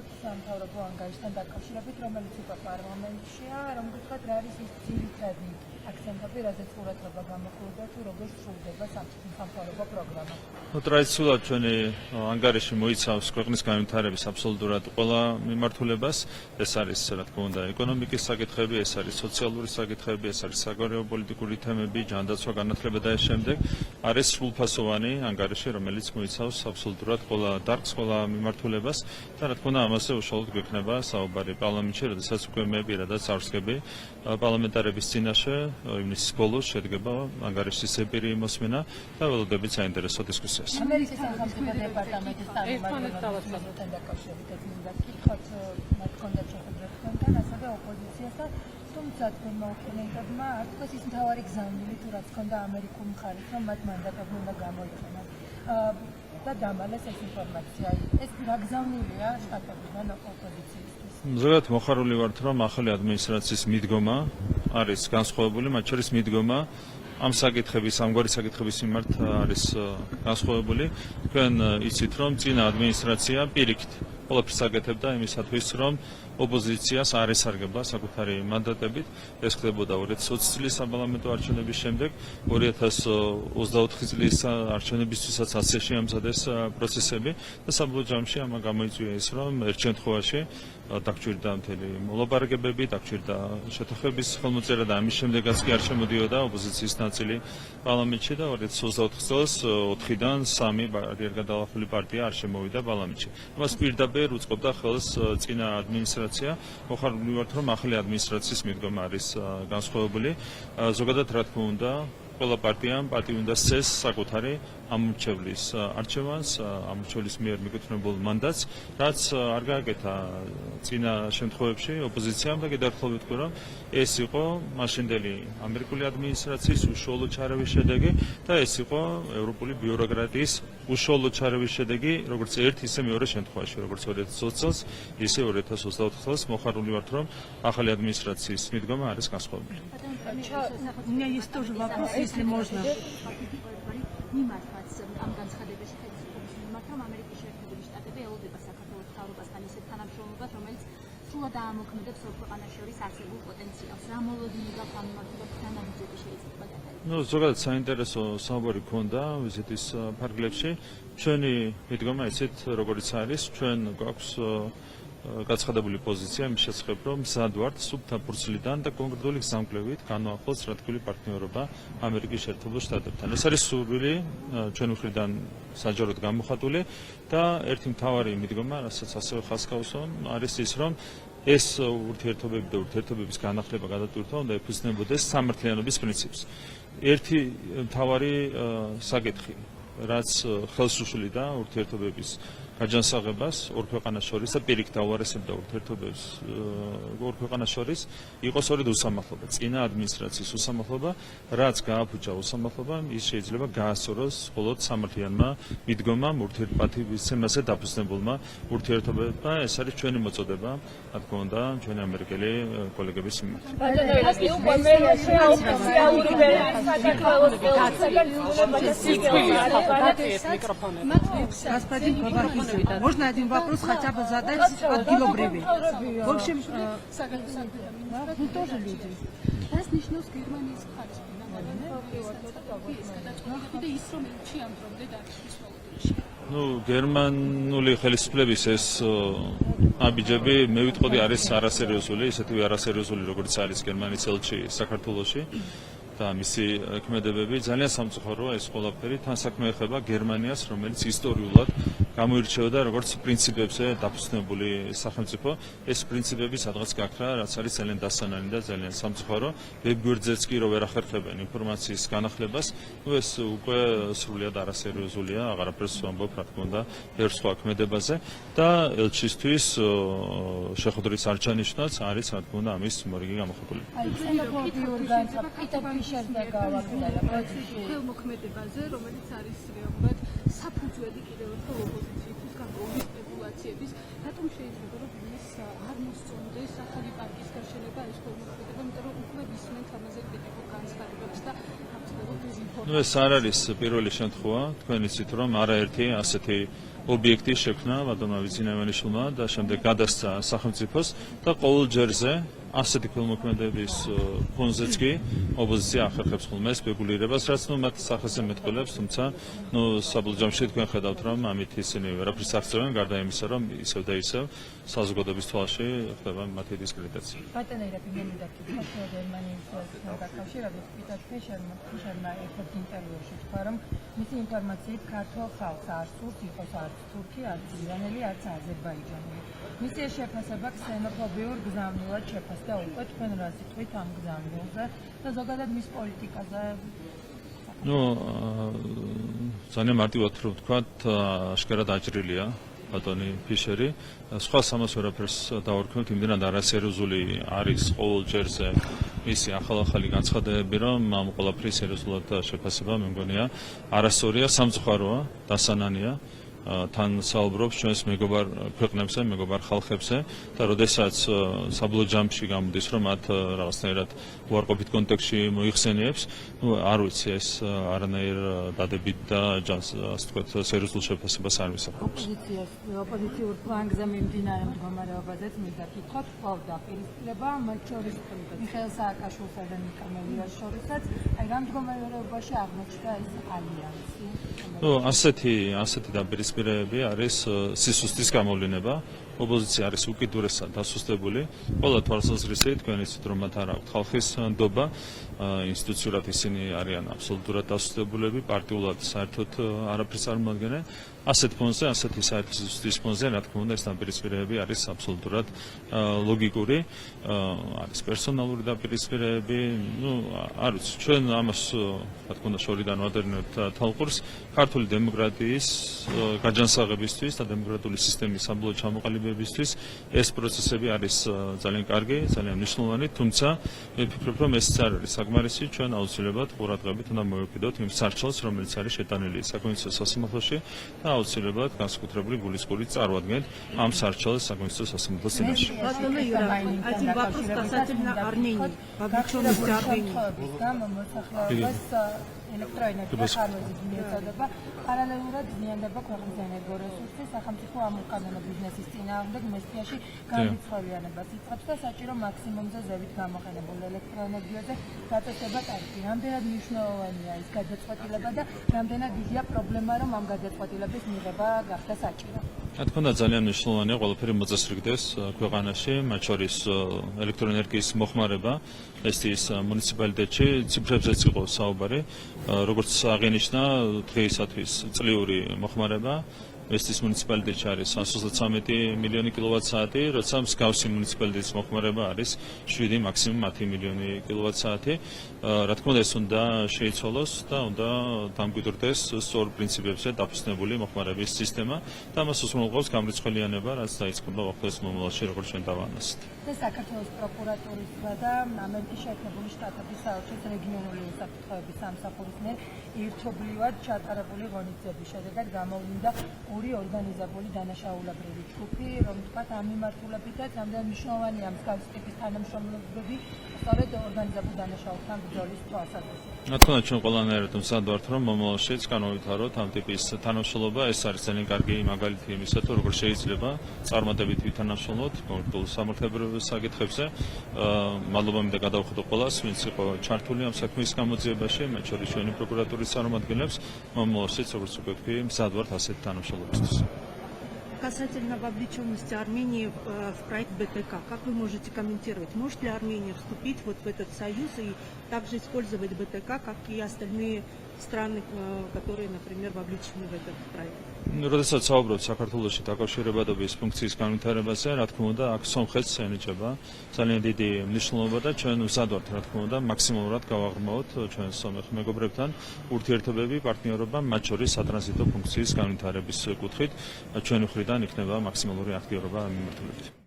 ვთქვათ, სამთავრობო ანგარიშთან დაკავშირებით, რომელიც უკვე პარლამენტშია, რომ ვთქვათ, რა არის ის ძირითადი აქცენტები, რაზეც ყურადღება გამოხმაურდა თუ როგორ სრულდება სამთავრობო პროგრამა. ტრადიციულად ჩვენი ანგარიში მოიცავს ქვეყნის განვითარების აბსოლუტურად ყველა მიმართულებას. ეს არის, რა თქმა უნდა, ეკონომიკის საკითხები, ეს არის სოციალური საკითხები, ეს არის საგარეო პოლიტიკური თემები, ჯანდაცვა, განათლება და ეს შემდეგ. არის სრულფასოვანი ანგარიში, რომელიც მოიცავს აბსოლუტურად ყველა დარგს, ყველა მიმართულებას და რა თქმა უნდა, ამაზე უშუალოდ გვექნება საუბარი პარლამენტში, როდესაც უკვე მე პირადად სარსკები პარლამენტარების წინაშე ივნისის ბოლოს შედგება ანგარიშის ზეპირი მოსმენა და ველოდებით საინტერესო დისკუსიას. ამერიკის სახელმწიფო დეპარტამენტის წარმომადგენლებთან დაკავშირებით მინდა ვკითხოთ, მათ ჰქონდათ შეხვედრა თქვენთან, ასევე ოპოზიციასთან, თუმცა თქვენმა ოპონენტებმა არ თქვეს ის მთავარი გზავნილი თუ რაც ჰქონდა ამერიკულ მხარეს, რომ მათ მანდატები უნდა გამოიყენონ და დამალეს ეს ინფორმაცია. ეს რა გზავნილია შტატებიდან ოპოზიციისთვის? ზოგადად მოხარული ვართ, რომ ახალი ადმინისტრაციის მიდგომა არის განსხვავებული, მათ შორის მიდგომა ამ საკითხების, ამგვარი საკითხების მიმართ არის განსხვავებული. თქვენ იცით, რომ წინა ადმინისტრაცია პირიქით ყველაფერს აკეთებდა იმისათვის, რომ ოპოზიციას არ ესარგებლა საკუთარი მანდატებით. ეს ხდებოდა 2020 წლის საპარლამენტო არჩევნების შემდეგ, 2024 წლის არჩევნებისთვისაც ასიაში ამზადეს პროცესები და საბოლოო ჯამში ამან გამოიწვია ის, რომ ერთ შემთხვევაში დაგჭირდა მთელი მოლაპარაკებები, დაგჭირდა შეთანხმების ხელმოწერა და ამის შემდეგაც კი არ შემოდიოდა ოპოზიციის ნაწილი პარლამენტში და 2024 წელს 4-დან 3 ერთგადალახული პარტია არ შემოვიდა პარლამენტში. ამას პირდაპირ უწყობდა ხელს წინა ადმინისტრაცია. მოხარული ვართ, რომ ახალი ადმინისტრაციის მიდგომა არის განსხვავებული. ზოგადად, რა თქმა უნდა, ყველა პარტიამ უნდა სცეს საკუთარი ამორჩევლის არჩევანს, ამორჩევლის მიერ მიკუთვნებულ მანდატს, რაც არ გააკეთა წინა შემთხვევებში ოპოზიციამ და კიდევ ერთხელ ვიტყვი, რომ ეს იყო მაშინდელი ამერიკული ადმინისტრაციის უშუალო ჩარევის შედეგი და ეს იყო ევროპული ბიუროკრატიის უშუალო ჩარევის შედეგი, როგორც ერთ ისე მეორე შემთხვევაში, როგორც 2020 წელს, ისე 2024 წელს. მოხარული ვართ, რომ ახალი ადმინისტრაციის მიდგომა არის განსხვავებული. У меня есть тоже вопрос, если можно. ამ განცხადების მიმართ, რომ ამერიკის შეერთებული შტატები ელოდება საქართველოს მთავრობასთან ისეთ თანამშრომლობას, რომელიც სრულად აამოქმედებს ორ ქვეყანას შორის არსებულ პოტენციალს. რა მოლოდინი გაქვს ამ მიმართულებით და ნაბიჯები შეიძლება გადაიღოს? ზოგადად საინტერესო საუბარი ქონდა ვიზიტის ფარგლებში. ჩვენი მიდგომა ისეთ როგორიც არის, ჩვენ გვაქვს გაცხადებული პოზიცია იმის შესახებ, რომ მზად ვართ სუფთა ფურცლიდან და კონკრეტული გზამკვლევით განვახილოთ სტრატეგიული პარტნიორობა ამერიკის შეერთებულ შტატებთან. ეს არის სურვილი ჩვენი მხრიდან საჯაროდ გამოხატული და ერთი მთავარი მიდგომა, რასაც ასევე ხაზს გავუსვამ, არის ის, რომ ეს ურთიერთობები და ურთიერთობების განახლება გადატვირთვა უნდა ეფუძნებოდეს სამართლიანობის პრინციპს. ერთი მთავარი საკითხი, რაც ხელს უშლიდა ურთიერთობების გაჯანსაღებას ორ ქვეყანას შორის და პირიქით აუარესებდა ურთიერთობებს ორ ქვეყანას შორის, იყო სწორედ უსამართლობა, წინა ადმინისტრაციის უსამართლობა, რაც გააფუჭა უსამართლობამ, ის შეიძლება გაასწოროს მხოლოდ სამართლიანმა მიდგომამ, ურთიერთპატივისცემაზე დაფუძნებულმა ურთიერთობებმა. ეს არის ჩვენი მოწოდება, რა თქმა უნდა, ჩვენი ამერიკელი კოლეგების მიმართ. Господин Бабахин, можно один вопрос хотя бы задать отделобревый? В общем, мы тоже люди. გერმანული ხელისუფლების ეს აბიჯები მე ვიტყოდი არის არასერიოზული, ისეთივე არასერიოზული როგორც არის გერმანიის ელჩი საქართველოში. და მისი ქმედებები ძალიან სამწუხაროა ეს ყველაფერი, თან საქმე ეხება გერმანიას, რომელიც ისტორიულად გამოირჩეოდა როგორც პრინციპებზე დაფუძნებული სახელმწიფო. ეს პრინციპები სადღაც გაქრა, რაც არის ძალიან დასანანი და ძალიან სამწუხარო. ვებგვერდზეც კი რო ვერ ახერხებენ ინფორმაციის განახლებას, ეს უკვე სრულიად არასერიოზულია, აღარაფერს ვამბობ, რა თქმა უნდა, ერთ სხვა ქმედებაზე და ელჩისთვის შეხვედრის არჩევნიც არის, რა თქმა უნდა, ამის მორიგი გამოხატული. მოქმედებაზე, რომელიც არის რეალურად საფუძველი კიდევ ერთხელ ოპოზიციის განკრული სპეკულაციების, რატომ შეიძლება რომ ის არ მოსწონდეს ახალი პარტიის გაშენება ეს მოქმედება, იმიტომ რომ უკვე ვისმენთ ამაზე კრიტიკულ განცხადებებს და ეს არ არის პირველი შემთხვევა, თქვენ იცით რომ არაერთი ასეთი ობიექტი შექმნა ბატონმა ვიძინაევანიშვილმა და შემდეგ გადასცა სახელმწიფოს და ყოველ ჯერზე ასეთი ქველმოქმედების ფონზეც კი ოპოზიცია ახერხებს ხოლმე სპეკულირებას, რაც მათ სახელზე მეტყველებს, თუმცა საბოლოო ჯამში თქვენ ხედავთ, რომ ამით ისინი ვერაფერს აღწევენ, გარდა იმისა, რომ ისევ და ისევ საზოგადოების თვალში ხდება მათი დისკრედიტაცია. ბატონო ირაკლი დაკითხვა გერმანიის დაკავშირებით პიტერ ფიშერმა ერთ-ერთ ინტერვიუში თქვა, რომ მისი ინფორმაციით ქართულ ხალხს არ სურს იყოს არც თურქი, არც ირანელი, არც აზერბაიჯანელი. მისი ეს შეფასება ქსენოფობიურ გზავნილად შეფასდა უკვე თქვენ რა სიტყვით ამ გზავნილზე და ზოგადად მის პოლიტიკაზე. ძალიან მარტივად რომ ვთქვათ, აშკარად აჭრილია ბატონი ფიშერი. სხვა სამას ვერაფერს დავარქმევთ, იმდენად არასერიოზული არის ყოველ ჯერზე მისი ახალ-ახალი განცხადებები, რომ ამ ყველაფრის სერიოზულად შეფასება მე მგონია არასწორია, სამწუხაროა, დასანანია. თან საუბრობს ჩვენს მეგობარ ქვეყნებზე, მეგობარ ხალხებზე და როდესაც საბოლოო ჯამში გამოდის, რომ მათ რაღაცნაირად უარყოფით კონტექსტში მოიხსენიებს, არ ვიცი ეს არანაირ დადებით და ასე ვთქვათ, სერიოზულ შეფასებას არ ვისახავს. ოპოზიციურ ფლანგზე მიმდინარე მდგომარეობაზეც მინდა გითხრათ, კვლავ დაპირისპირება, მათ შორის მიხეილ სააკაშვილსა და ნიკა მელიას შორისაც, აი რა მდგომარეობაში აღმოჩნდა ეს ალიანსი. ასეთი დაპირისპირებები არის სისუსტის გამოვლინება. ოპოზიცია არის უკიდურესად დასუსტებული. ყველა თვალსაზრისით თქვენ იცით, რომ მათ არ აქვთ ხალხის ნდობა, ინსტიტუციურად ისინი არიან აბსოლუტურად დასუსტებულები, პარტიულად საერთოდ არაფერს არ მოადგენენ. ასეთ ფონზე, ასეთი საერთო სისუსტის ფონზე, რა თქმა უნდა, ეს დაპირისპირებები არის აბსოლუტურად ლოგიკური, არის პერსონალური დაპირისპირებები. არ ვიცი, ჩვენ ამას რა თქმა უნდა შორიდან ვადევნებთ თალყურს, ქართული დემოკრატიის გაჯანსაღებისთვის და დემოკრატიული სისტემის საბოლოო ჩამოყალიბებისთვის ეს პროცესები არის ძალიან კარგი, ძალიან მნიშვნელოვანი, თუმცა მე ვფიქრობ, რომ ეს არ არის საკმარისი, ჩვენ აუცილებლად ყურადღებით უნდა მოვეკიდოთ იმ სარჩელს, რომელიც არის შეტანილი საკონსტიტუციო სასამართლოში და აუცილებლად განსაკუთრებული გულისხმობით წარვადგენთ ამ სარჩელს საკონსტიტუციო სასამართლოს წინაშე. Один вопрос касательно Армении. Вовлеченность Армении. ელექტროენერგიის ხარვეზის მიეწოდება პარალელურად ზიანდება ქვეყნის ენერგორესურსი სახელმწიფო ამ უკანონო ბიზნესის წინააღმდეგ მესტიაში განრიცხვევიანებას იწყებს და საჭირო მაქსიმუმზე ზევით გამოყენებულ ელექტროენერგიაზე დაწესება ტარიფი. რამდენად მნიშვნელოვანია ეს გადაწყვეტილება და რამდენად დიდია პრობლემა, რომ ამ გადაწყვეტილების მიღება გახდა საჭირო? რა თქმა უნდა, ძალიან მნიშვნელოვანია ყველაფერი მოწესრიგდეს ქვეყანაში, მათ შორის ელექტროენერგიის მოხმარება ესტიის მუნიციპალიტეტში, ციფრებზეც იყო საუბარი, როგორც აღინიშნა დღეისათვის წლიური მოხმარება ესტის მუნიციპალიტეტში არის 133 მილიონი კილოვატ-საათი, როცა მსგავსი მუნიციპალიტეტის მოხმარება არის 7 მაქსიმუმ 10 მილიონი კილოვატ-საათი. რა თქმა უნდა, ეს უნდა შეიცვალოს და უნდა დამკვიდრდეს სწორ პრინციპებზე დაფუძნებული მოხმარების სისტემა და ამას უსმენლობს გამრიცხველიანება, რაც დაიწყება ახალ მომავალში, როგორც ჩვენ დავანასით. და საქართველოს პროკურატურისა და ამერიკის შეერთებული შტატების საელჩოს რეგიონული უსაფრთხოების სამსახურის მიერ ერთობლივად ჩატარებული ღონისძიების შედეგად გამოვლინდა ორი ორგანიზებული დანაშაულებრივი ჯგუფი, რომ თქვათ ამ მიმართულებითაც რამდენად მნიშვნელოვანია მსგავსი ტიპის თანამშრომლობები სწორედ ორგანიზებულ დანაშაულებთან ბრძოლის თვალსაზრისით. რა თქმა უნდა, ჩვენ ყველანაირად მზად ვართ, რომ მომავალშიც განვავითაროთ ამ ტიპის თანამშრომლობა. ეს არის ძალიან კარგი მაგალითი იმისა, თუ როგორ შეიძლება წარმატებით ვითანამშრომლოთ კონკრეტულ სამართლებრივ საკითხებზე. მადლობა მინდა გადავხადო ყველას, ვინც იყო ჩართული ამ საქმის გამოძიებაში, მათ შორის ჩვენი პროკურატურის წარმომადგენლებს. მომავალშიც, როგორც უკვე ვთქვი, მზად ვართ ასეთ თანამშრომლობისთვის. Касательно вовлеченности Армении в проект БТК, как вы можете комментировать? Может ли Армения вступить вот в этот союз и также использовать БТК, как и остальные страны, которые, например, вовлечены в этот проект? როდესაც საუბრობთ საქართველოში დაკავშირებადობის ფუნქციის განვითარებაზე, რა თქმა უნდა, აქ სომხეთს ენიჭება ძალიან დიდი მნიშვნელობა და ჩვენ მზად ვართ, რა თქმა უნდა, მაქსიმალურად გავაღრმავოთ ჩვენ სომეხ მეგობრებთან ურთიერთობები, პარტნიორობა, მათ შორის სატრანზიტო ფუნქციის განვითარების კუთხით ჩვენი მხრიდან იქნება მაქსიმალური აქტიურობა ამ მიმართულებით.